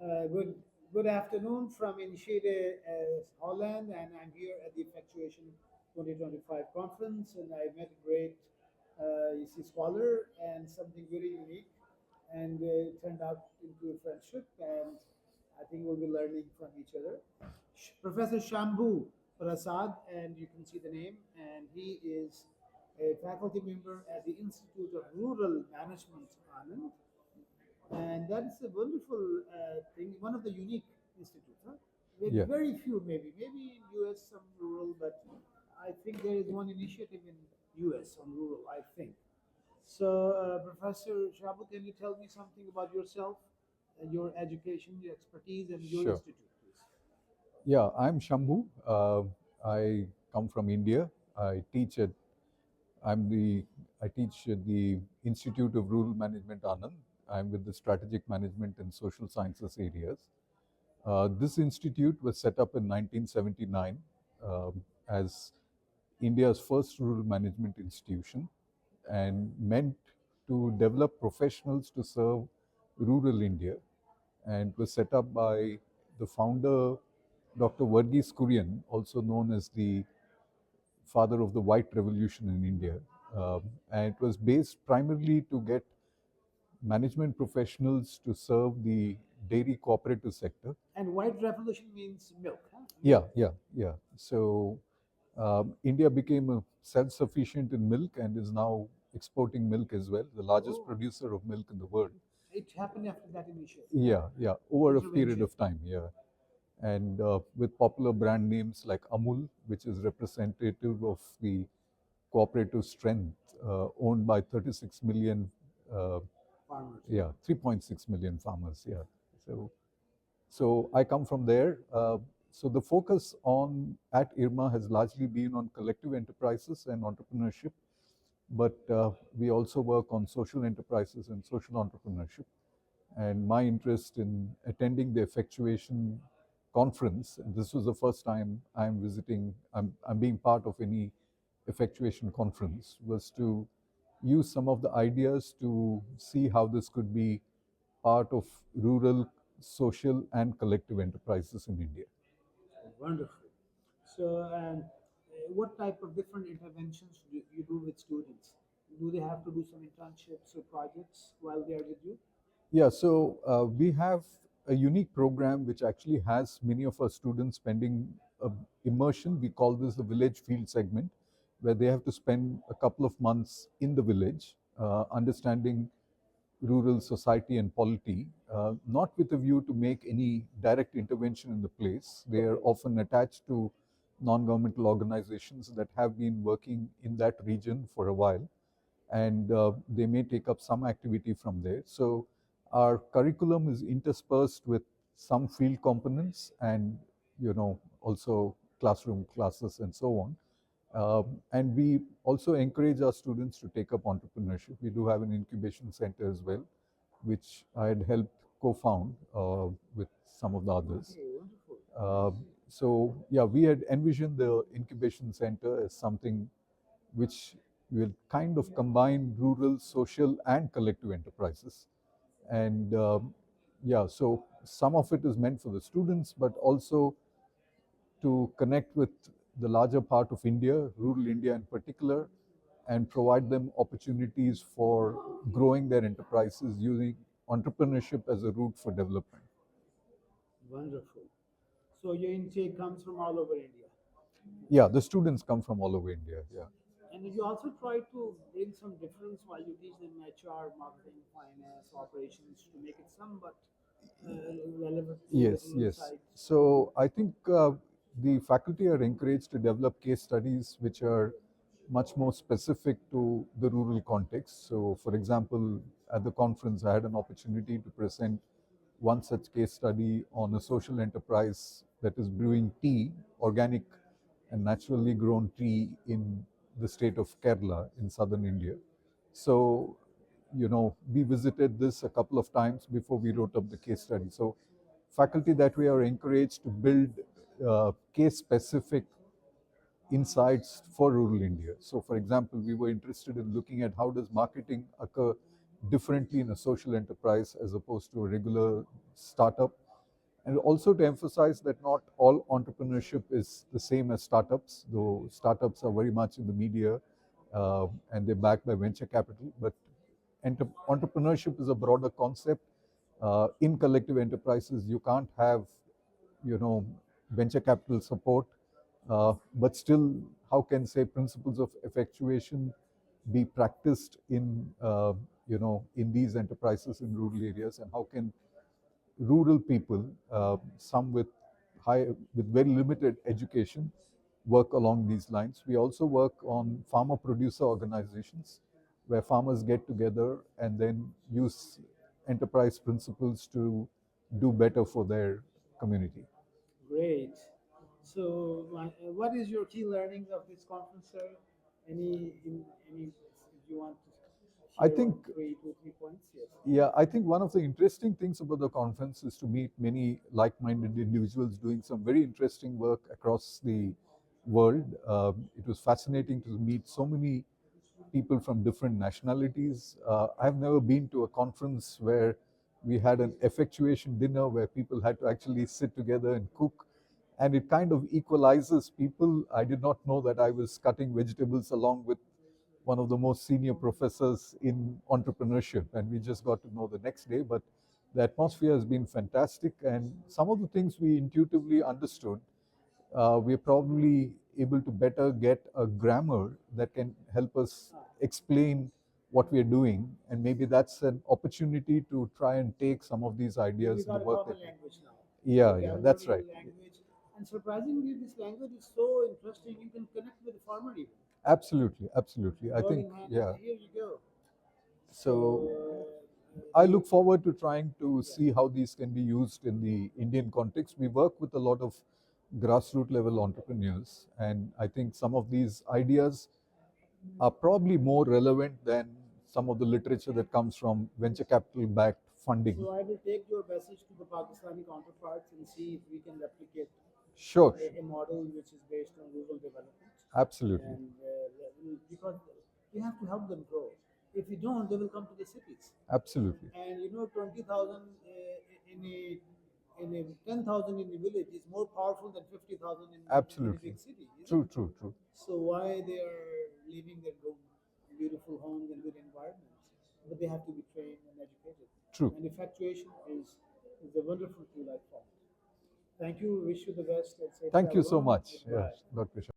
Good good afternoon from Initiative Holland, and I'm here at the Effectuation 2025 conference, and I met a great you see, scholar and something very unique, and it turned out into a friendship, and I think we'll be learning from each other. Professor Shamboo Prasad, and you can see the name, and he is a faculty member at the Institute of Rural Management, Anand, and that's a wonderful thing, one of the unique institutes, huh? With Yeah, very few, maybe in US some rural, but I think there is one initiative in US on rural, I think. So, Professor Shabu, can you tell me something about yourself, your education, your expertise, and your sure. institute, please? Yeah, I'm Shamboo. I come from India. I teach at I'm the I teach at the Institute of Rural Management Anand. I'm with the Strategic Management and Social Sciences areas. This institute was set up in 1979 as India's first rural management institution and meant to develop professionals to serve rural India, and was set up by the founder, Dr. Verghese Kurian, also known as the father of the White Revolution in India. And it was based primarily to get management professionals to serve the dairy cooperative sector. And white revolution means milk, huh? Yeah, Milk. yeah. So India became self-sufficient in milk and is now exporting milk as well, the largest Oh, producer of milk in the world. it happened after that initiative, huh? Yeah, over a period Intervention. of time, yeah. And with popular brand names like Amul, which is representative of the cooperative strength, owned by 36 million, uh, Farmers. yeah, 3.6 million farmers, yeah. So, so I come from there. So the focus on at IRMA has largely been on collective enterprises and entrepreneurship, but we also work on social enterprises and social entrepreneurship. And my interest in attending the effectuation conference, and this was the first time I'm being part of any effectuation conference, was to use some of the ideas to see how this could be part of rural, social, and collective enterprises in India. Wonderful. So, what type of different interventions do you do with students? Do they have to do some internships or projects while they are with you? Yeah, so we have a unique program which actually has many of our students spending immersion. We call this the village field segment, where they have to spend a couple of months in the village, understanding rural society and polity, not with a view to make any direct intervention in the place. They are Okay. often attached to non-governmental organizations that have been working in that region for a while, and they may take up some activity from there. So our curriculum is interspersed with some field components and also classroom classes and so on. And we also encourage our students to take up entrepreneurship. We do have an incubation center as well, which I had helped co-found with some of the others. Okay, wonderful. Uh, so yeah, we had envisioned the incubation center as something which will kind of combine rural, social, and collective enterprises. And yeah, so some of it is meant for the students, but also to connect with the larger part of India, rural India in particular, and provide them opportunities for growing their enterprises using entrepreneurship as a route for development. Wonderful. So your intake comes from all over India. Yeah, the students come from all over India. Yeah. And you also try to bring some difference while you teach them HR, marketing, finance, operations to make it somewhat relevant to the Yes, rural yes. side. So I think the faculty are encouraged to develop case studies which are much more specific to the rural context. So, for example, at the conference, I had an opportunity to present one such case study on a social enterprise that is brewing tea, organic and naturally grown tea in the state of Kerala in southern India. So, we visited this a couple of times before we wrote up the case study. So, faculty that way are encouraged to build case specific insights for rural India. So, for example, we were interested in looking at how does marketing occur differently in a social enterprise as opposed to a regular startup. And also to emphasize that not all entrepreneurship is the same as startups, though startups are very much in the media and they're backed by venture capital. But entrepreneurship is a broader concept. In collective enterprises, you can't have, you know, venture capital support, but still, how can say principles of effectuation be practiced in, in these enterprises in rural areas, and how can rural people, some with very limited education, work along these lines. We also work on farmer producer organizations where farmers get together and then use enterprise principles to do better for their community. Great. So, what is your key learnings of this conference, sir? Any, if you want to I share think, two, 3 points? Yes. yeah, I think one of the interesting things about the conference is to meet many like-minded individuals doing some very interesting work across the world. It was fascinating to meet so many people from different nationalities. I've never been to a conference where we had an effectuation dinner where people had to actually sit together and cook, and it kind of equalizes people. I did not know that I was cutting vegetables along with one of the most senior professors in entrepreneurship, and we just got to know the next day. But the atmosphere has been fantastic, and some of the things we intuitively understood, we're probably able to better get a grammar that can help us explain what we are doing, and maybe that's an opportunity to try and take some of these ideas in the work that Language now. yeah, that's right. Language. And surprisingly, this language is so interesting. You can connect with the farmer even. Absolutely, absolutely. I think, yeah. Here you go. So I look forward to trying to see how these can be used in the Indian context. We work with a lot of grassroots level entrepreneurs, and I think some of these ideas are probably more relevant than some of the literature that comes from venture capital backed funding. So I will take your message to the Pakistani counterparts and see if we can replicate Sure, a model which is based on rural development. absolutely, And because we have to help them grow. If we don't, they will come to the cities. absolutely, And 20,000 in a 10,000 in the village is more powerful than 50,000 in a absolutely. big city. True, true, true. So why they are leaving their beautiful homes and good environments? But they have to be trained and educated. True. And effectuation is a wonderful tool I found. Thank you. Wish you the best. Thank you so much. Yes, Dr.